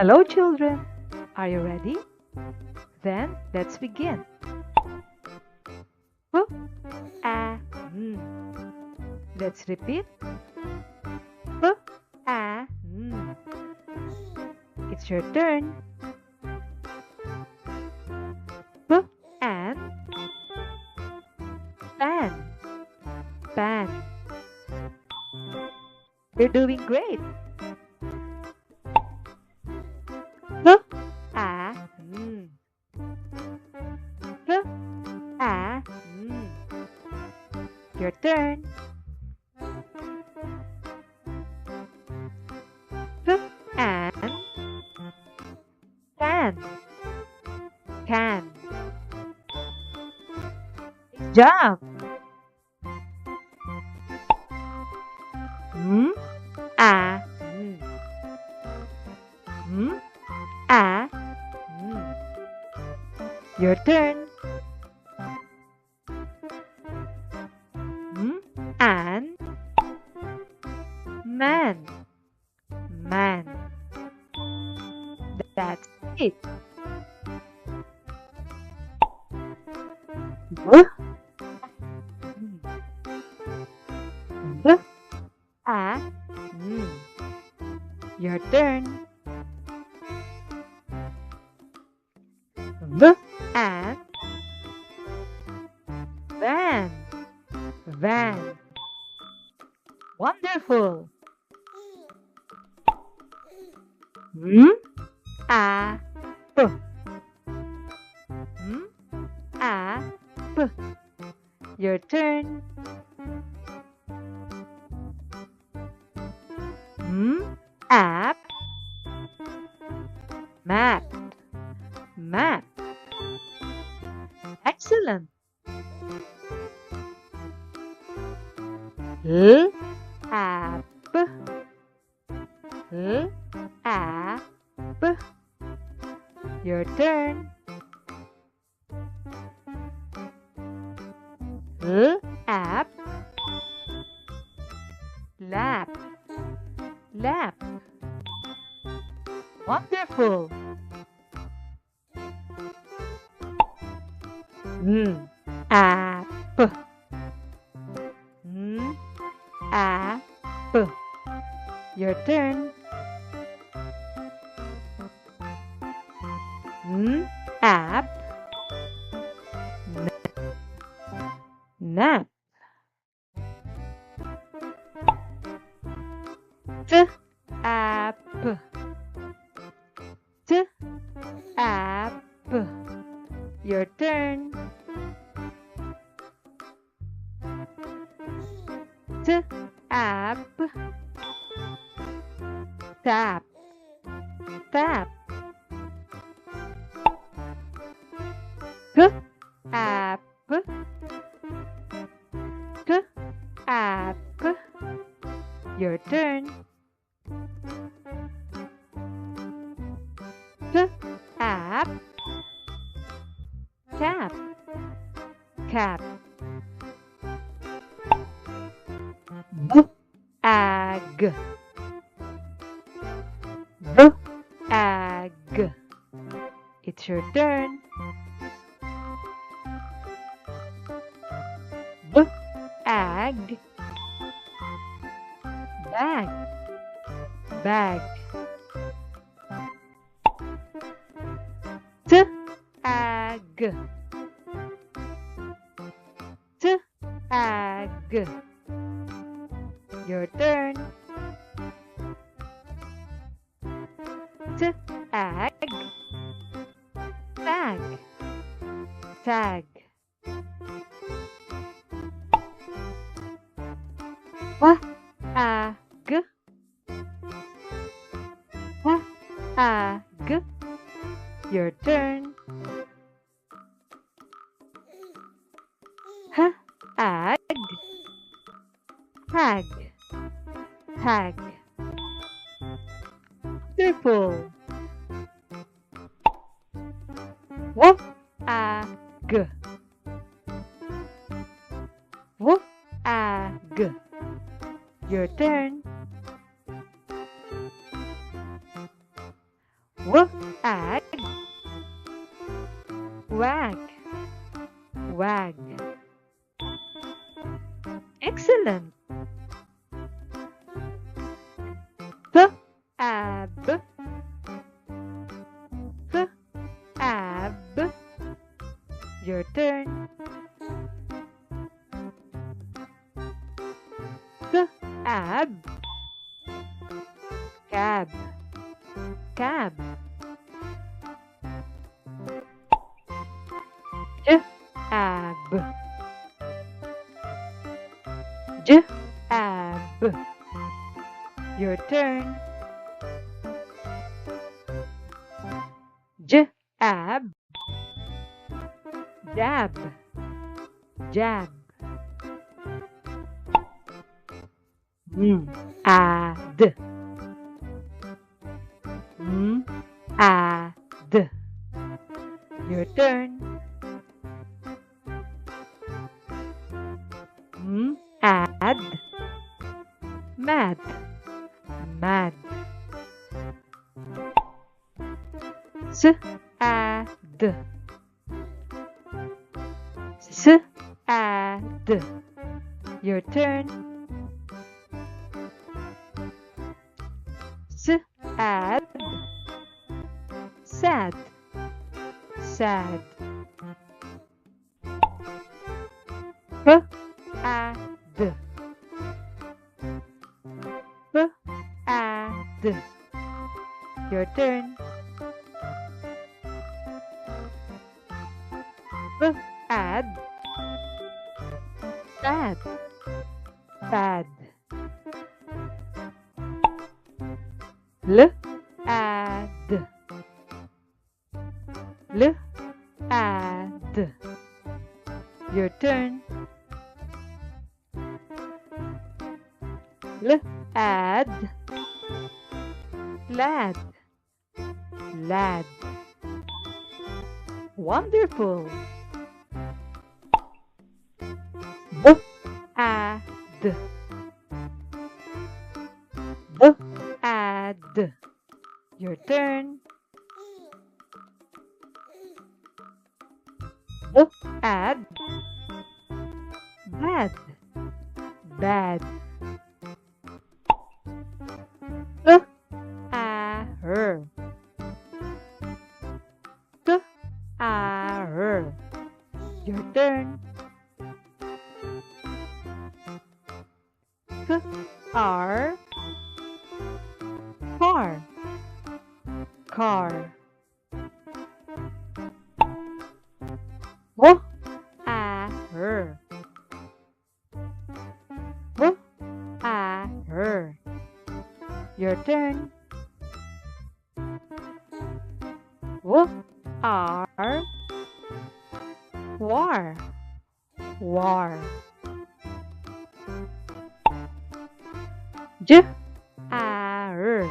Hello, children. Are you ready? Then let's begin. W, a, n. Let's repeat. W, a, n. It's your turn. W and pan. Pan. You're doing great. W, a, n. W, a, n. Your turn. W and can. Can. Good job. A, n. A, n. Your turn. And man. Man. That's it. W, w, a, n. Your turn. V and van. Van. Wonderful. A, p. A, p. Your turn. App. Map. Map. Excellent. L, app. L, app. Your turn. L, app. Lap. Lap. Wonderful. App. App. Your turn. App. Nap. T, app. T, app. Your turn. T, app. Tap. Tap. K, app. K, app. Your turn. K, app. Cap. Cap. B, ag. B, ag. It's your turn. B, ag. Bag. Bag. T, ag. T, ag. Your turn. T, ag. Tag. Tag. W, ag. W, ag. Your turn. H, ag. Tag. Tag. Wonderful. W, ag. W, ag. Your turn. wag, wag, wag. Excellent. Ab, ab. Your turn. Ab, cab, cab. Ab, ab. Your turn. Ab, jab, jab. Ad, ad. Your turn. Add, mad, mad. Sad, sad. Your turn. Sad, sad, sad. Ad, ad. Your turn. Add, sad, sad. Add, add. Your turn. Add, lad, lad. Wonderful. Add, add. Your turn. Add, bad, bad. Her, her. Your turn. R, car, car. Her, her. Your turn. R, war, war. R,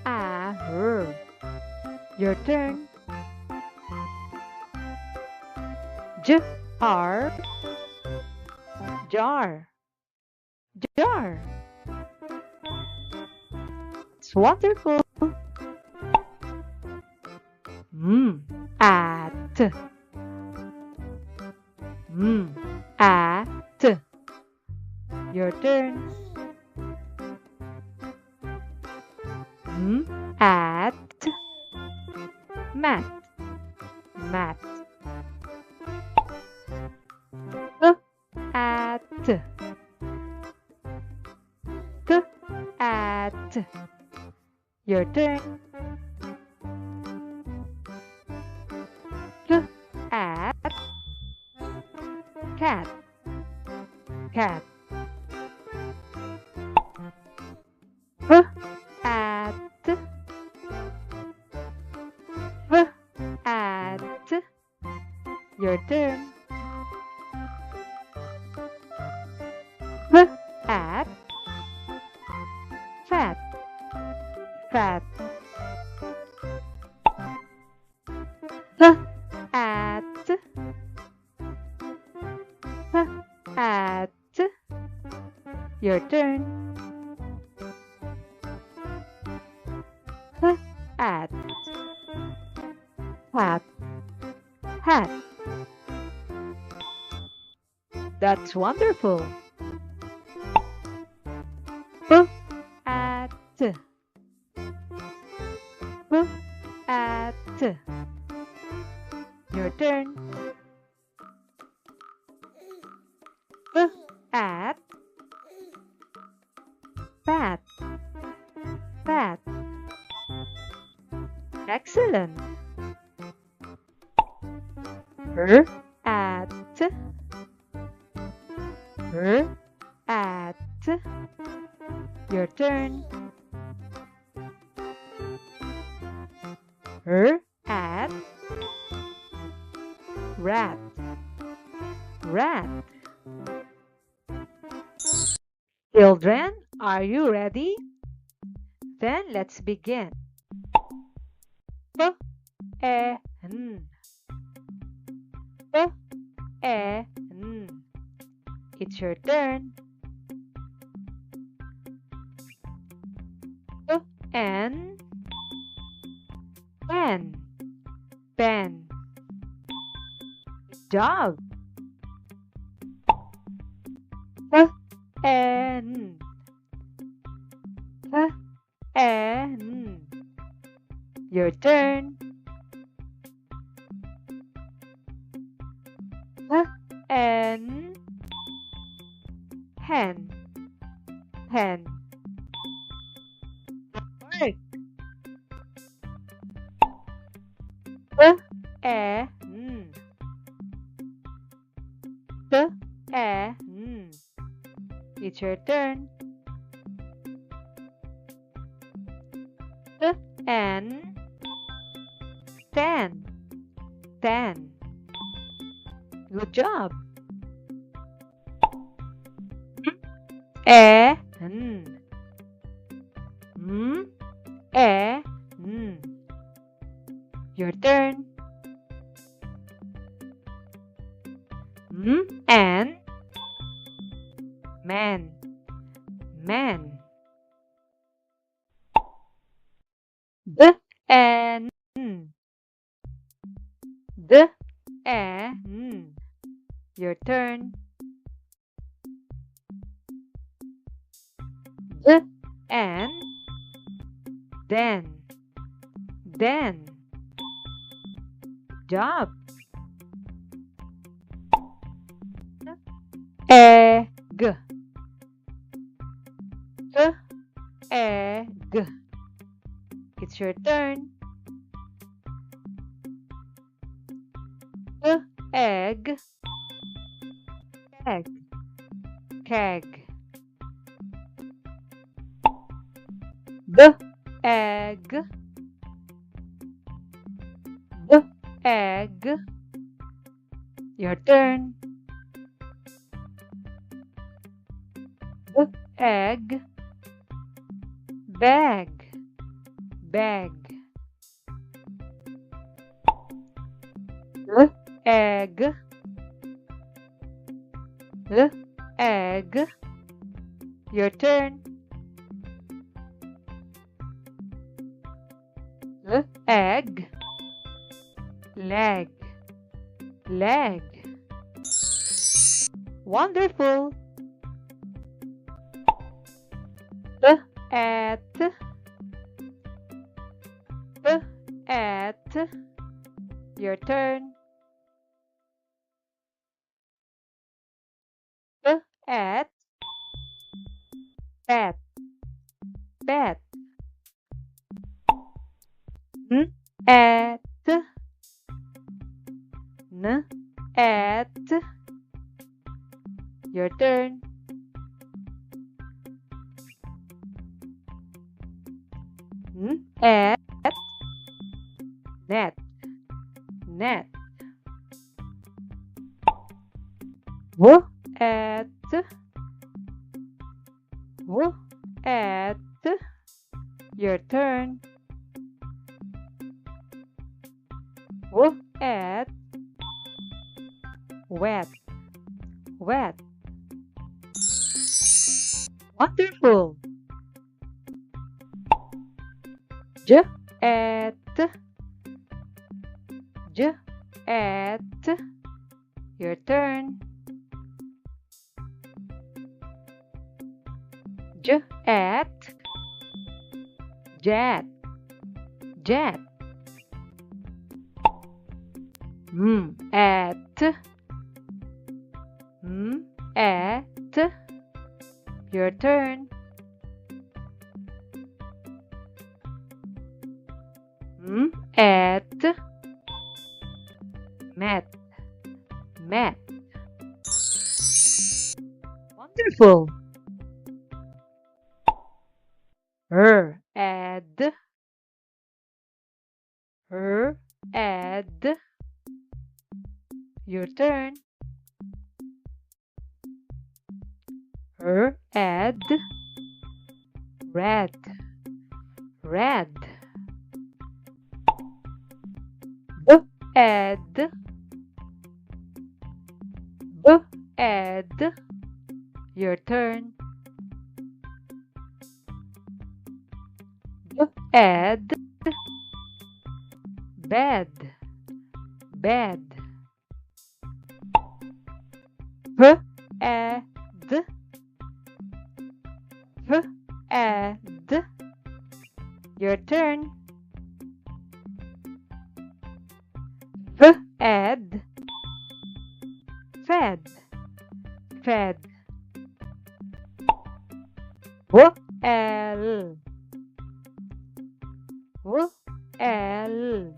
R. Your turn. R, jar, jar. It's wonderful. At, at. Your turn. At, mat, mat. At, at. Your turn. At, cat, cat. At, at. Your turn. At, fat, fat. At, at, hat, hat. That's wonderful. B at, b at. Your turn. B at, bat, bat. Excellent. R at, r at. Your turn. R at, rat, rat. Children, are you ready? Then let's begin. B, E, N. B, E, N. It's your turn. B, N. Pen, pen. Good job. B, N. B, N. Your turn. B, N. Hen, hen. Work. B, E, N. B, E, N. It's your turn. B, N. Ten, ten. Good job. E, N. M, E, N. Your turn. M, N. Man, man. D, N. D, N. Your turn. D, N. Then, then. Job. Egg, egg. It's your turn. Egg, egg, keg. Egg, egg. Your turn. Egg, bag, bag. Egg, egg. Your turn. Egg, leg, leg. Wonderful. At, at. Your turn. At, bat, bat. At, n, at. Your turn. At, net, net. At, at. Your turn. At, wet, wet. Wonderful. at, j at, your turn. J at, jet, jet. At, at, your turn. At, met, met. Wonderful. Add, add, your turn. Add, red, red. Add, add, your turn. Add, bed, bed. Add, add, your turn. Add, fed, fed. L, L,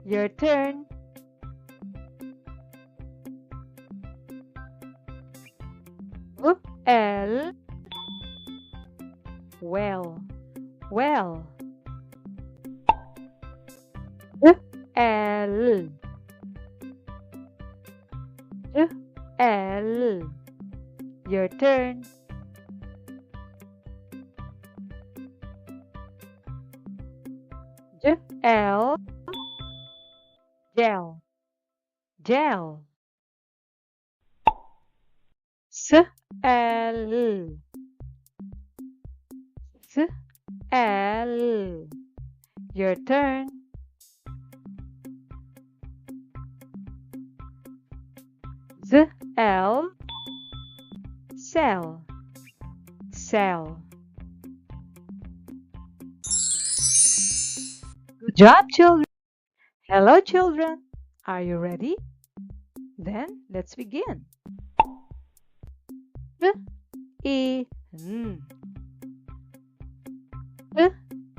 your turn. L, well, well. L, L, your turn. L, gel, gel. L, L, your turn. L, cell, cell. Good job, children. Hello, children. Are you ready? Then let's begin. E, n.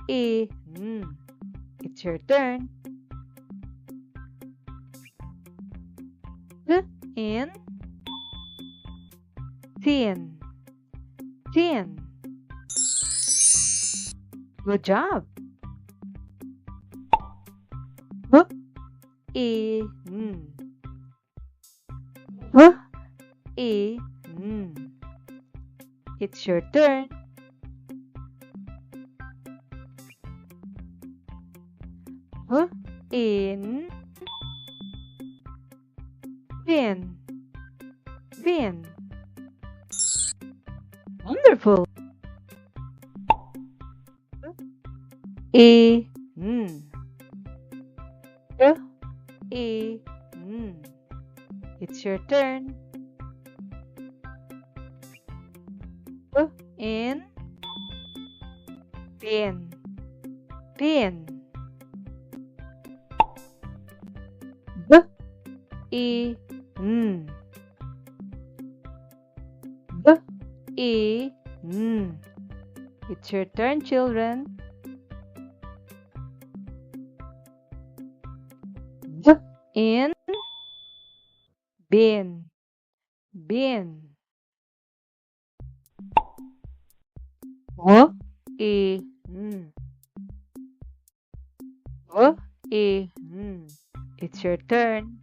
E, n. It's your turn. In, thin, thin. Good job. In, in. It's your turn. In, fin, fin. Wonderful. In, in. It's your turn. In, pin, pin. In, in. It's your turn, children. In, bin, bin. In, in. It's your turn.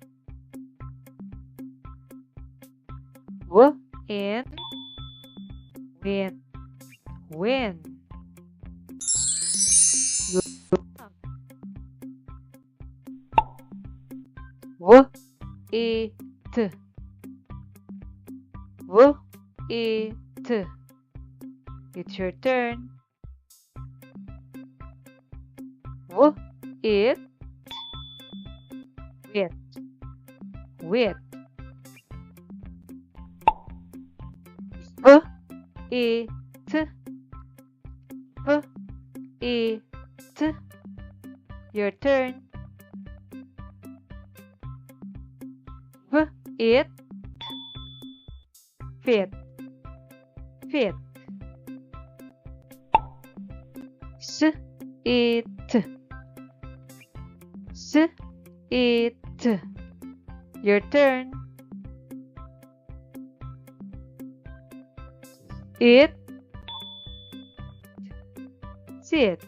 In, win, win. It, it. It's your turn. W it with with v it v it. Your turn. V it fit fit. S it s it. Your turn. It sit.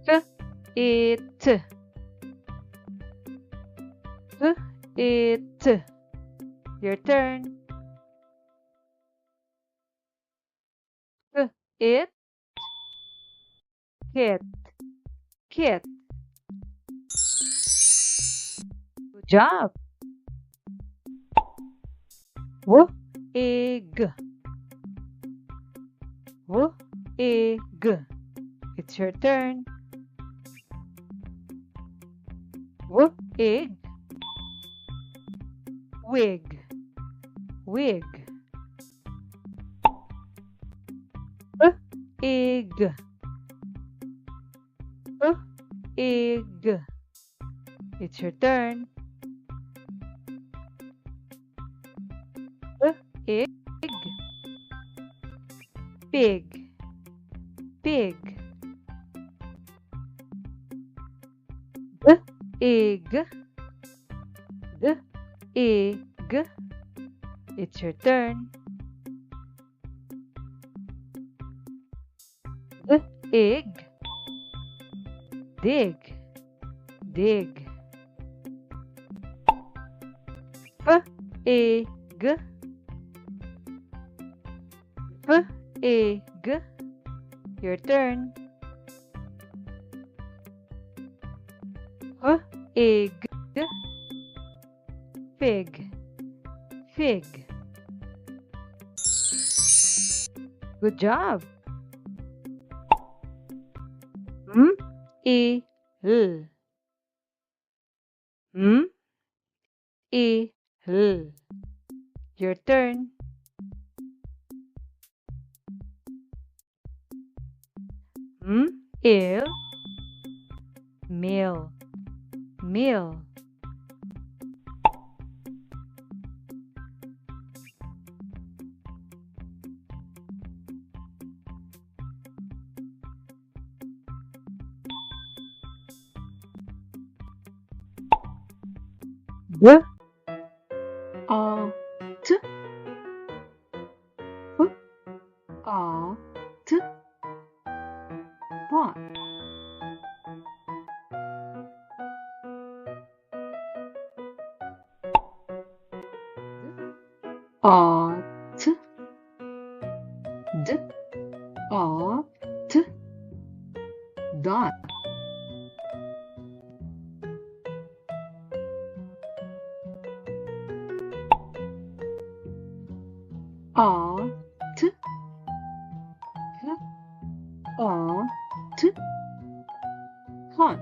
F it f it. Your turn. F it kit kit. Good job. W egg w egg. It's your turn. W egg wig wig. F egg f egg. It's your turn. F egg pig pig. G egg g egg. It's your turn. G egg dig dig. F egg f egg. Your turn. F egg fig fig. Good job. M e l m e l. Your turn. Il meal meal. G a t f a t pot. Art d art dot. Art art hot.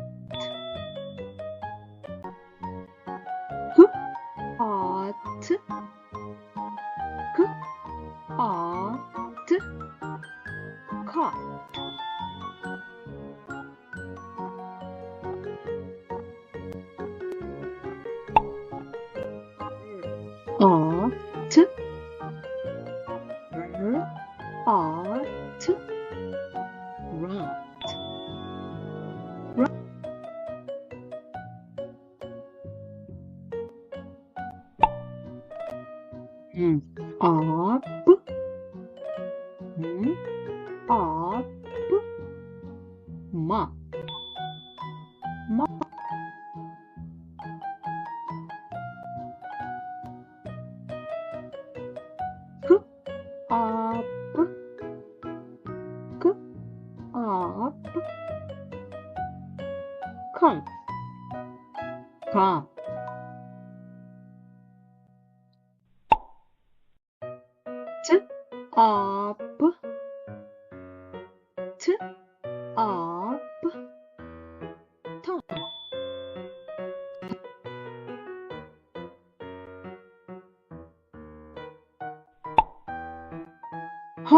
H art k art caught. Art art rat rat. Up up mop mop. K up k up come come. T up T, up, top. H,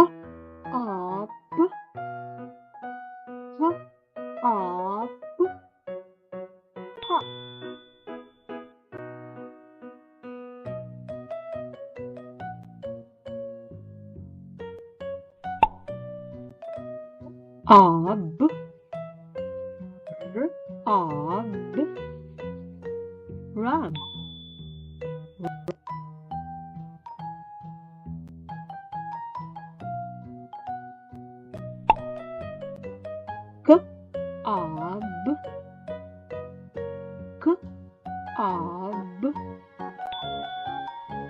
up, H, up, top. Ab, ab, rub. K, ab, k, ab,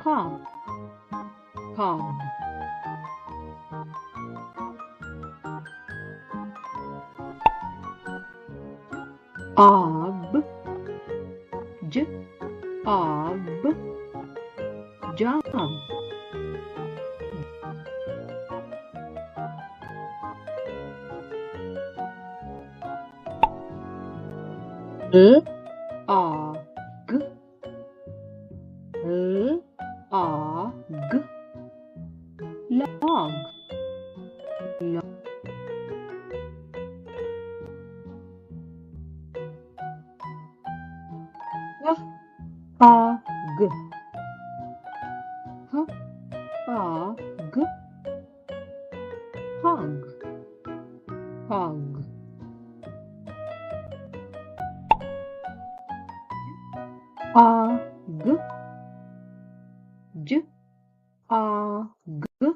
cob, cob. Ab, j, ab, job. L, a, g, L, a, g, log, log. H, a, g, H, a, g, hug, hug. A, g, j, a, g,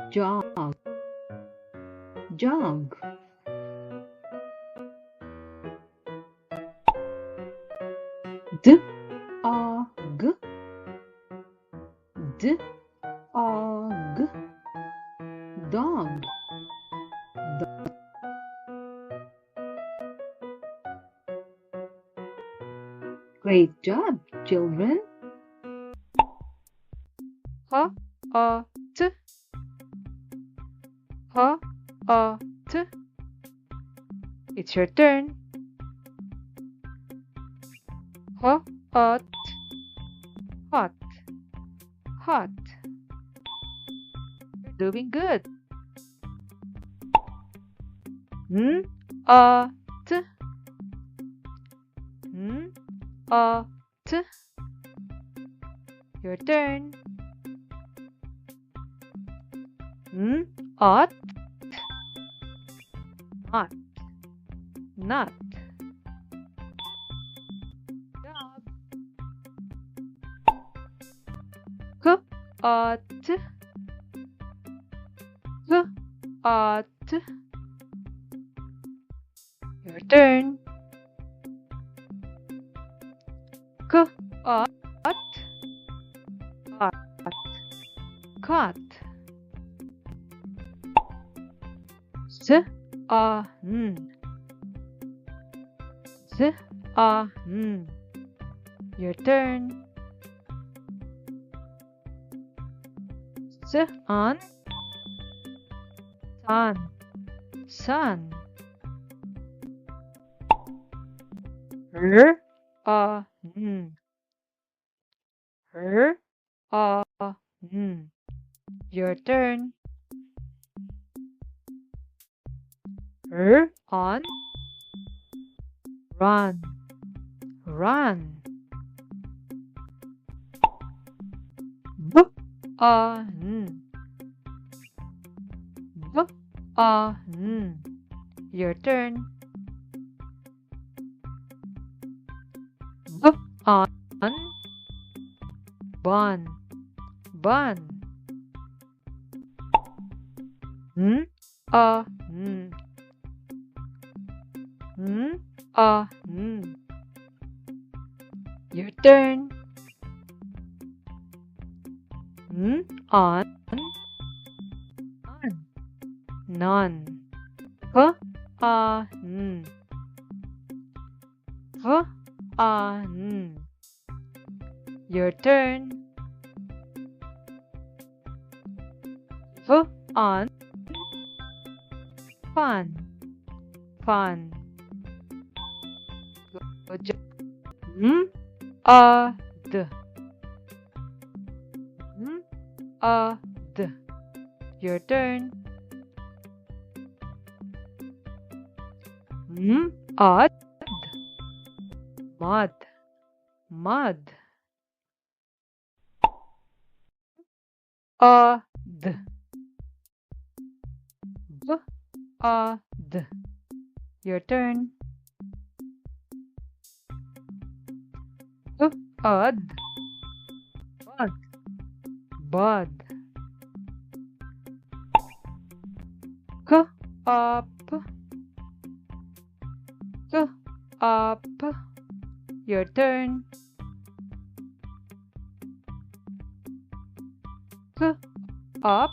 jog, jog. D, a, g, d, a, g, dog. Great job, children. H, A, T. H, A, T. It's your turn. H, A, T. Hot, hot. You're doing good. N, A, T. N, A, T. Your turn. N, A, T. Not, not. Job. K, A, T. K, A, T. Your turn. K, A, T. Cut, cut. S, A, N. S, A, N. Your turn. S, on. Sun, sun. R, A, N. R, A, N. Your turn. R, on. Run, run. B, A, N. B, A, N. Your turn. B, on. Bun, bun. N, A, N. N, A, N. Your turn. N, on. None. F, A, N. F, A, N. Your turn. F, on. Fun. Fun. Good job. D. D. Your turn. Odd. Mud. Mud. D. D. Your turn. Bud. Bud. Bud. Up. Up. Your turn. Up.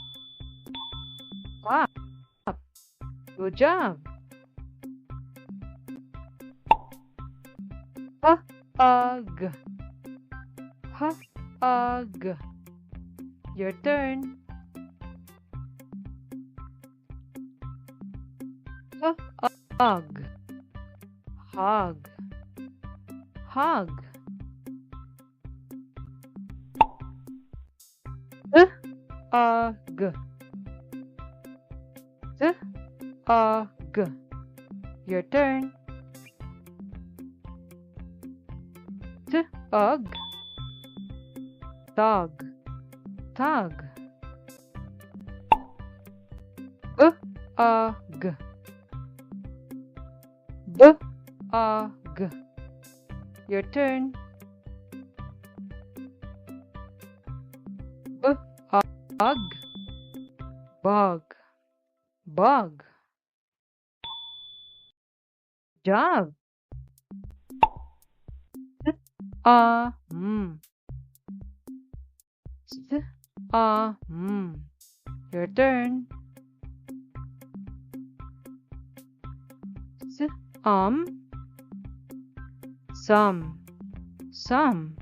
Up. Good job. Hug. Hug. Your turn. Hug. Hug. Hug. Hug. Hug. Your turn. Hug. Dog. Tug. G. G. Your turn. Bug. Bug. Bug. Job. Your turn. Some. Some.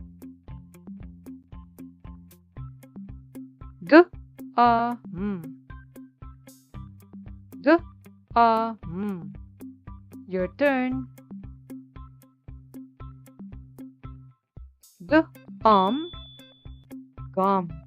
G. G. Your turn. Gum. Gum.